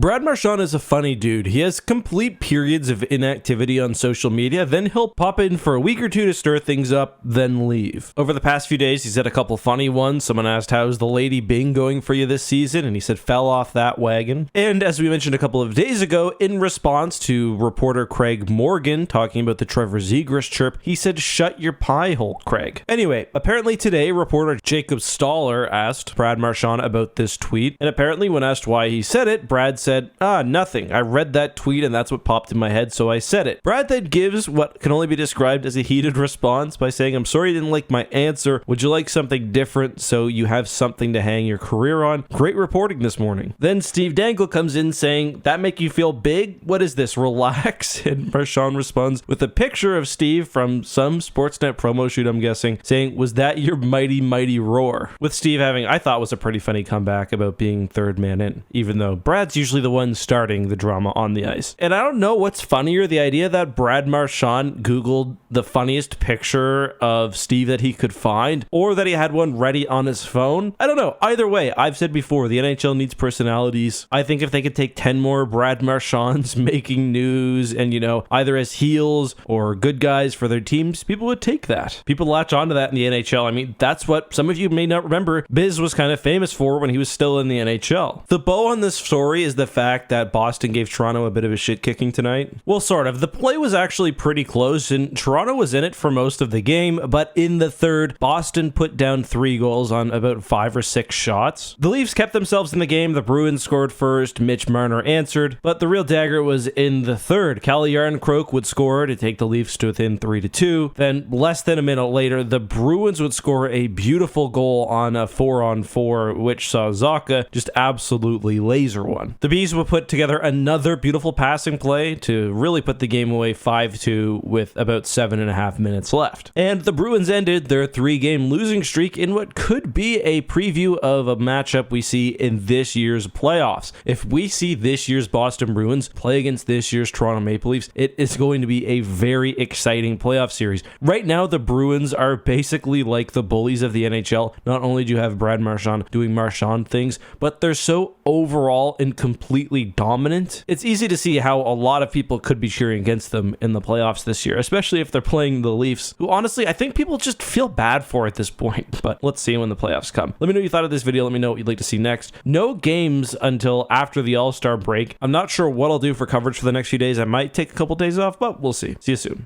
Brad Marchand is a funny dude. He has complete periods of inactivity on social media, then he'll pop in for a week or two to stir things up, then leave. Over the past few days, he's had a couple funny ones. Someone asked, how's the Lady Bing going for you this season? And he said, fell off that wagon. And as we mentioned a couple of days ago, in response to reporter Craig Morgan talking about the Trevor Zegras chirp, he said, shut your pie hole, Craig. Anyway, apparently today, reporter Jacob Stoller asked Brad Marchand about this tweet, and apparently when asked why he said it, Brad said, nothing. I read that tweet and that's what popped in my head, so I said it. Brad then gives what can only be described as a heated response by saying, I'm sorry you didn't like my answer. Would you like something different so you have something to hang your career on? Great reporting this morning. Then Steve Dangle comes in saying, that make you feel big? What is this? Relax. And Marchand responds with a picture of Steve from some Sportsnet promo shoot, I'm guessing, saying, was that your mighty, mighty roar? With Steve having, I thought was a pretty funny comeback about being third man in, even though Brad's usually the one starting the drama on the ice. And I don't know what's funnier, the idea that Brad Marchand Googled the funniest picture of Steve that he could find, or that he had one ready on his phone. I don't know. Either way, I've said before, the NHL needs personalities. I think if they could take 10 more Brad Marchands making news and, either as heels or good guys for their teams, people would take that. People latch onto that in the NHL. I mean, that's what some of you may not remember Biz was kind of famous for when he was still in the NHL. The bow on this story is the fact that Boston gave Toronto a bit of a shit kicking tonight. Well, sort of. The play was actually pretty close and Toronto was in it for most of the game, but in the third, Boston put down 3 goals on about 5 or 6 shots. The Leafs kept themselves in the game. The Bruins scored first. Mitch Marner answered, but the real dagger was in the third. Calle Järnkrok would score to take the Leafs to within 3-2. Then less than a minute later, the Bruins would score a beautiful goal on a 4-on-4, which saw Zacha just absolutely laser one. The Bees would put together another beautiful passing play to really put the game away 5-2 with about 7.5 minutes left. And the Bruins ended their 3-game losing streak in what could be a preview of a matchup we see in this year's playoffs. If we see this year's Boston Bruins play against this year's Toronto Maple Leafs, it is going to be a very exciting playoff series. Right now, the Bruins are basically like the bullies of the NHL. Not only do you have Brad Marchand doing Marchand things, but they're so overall and completely dominant. It's easy to see how a lot of people could be cheering against them in the playoffs this year, especially if they're playing the Leafs, who honestly, I think people just feel bad for at this point. But let's see when the playoffs come. Let me know what you thought of this video. Let me know what you'd like to see next. No games until after the All-Star break. I'm not sure what I'll do for coverage for the next few days. I might take a couple days off, but we'll see. See you soon.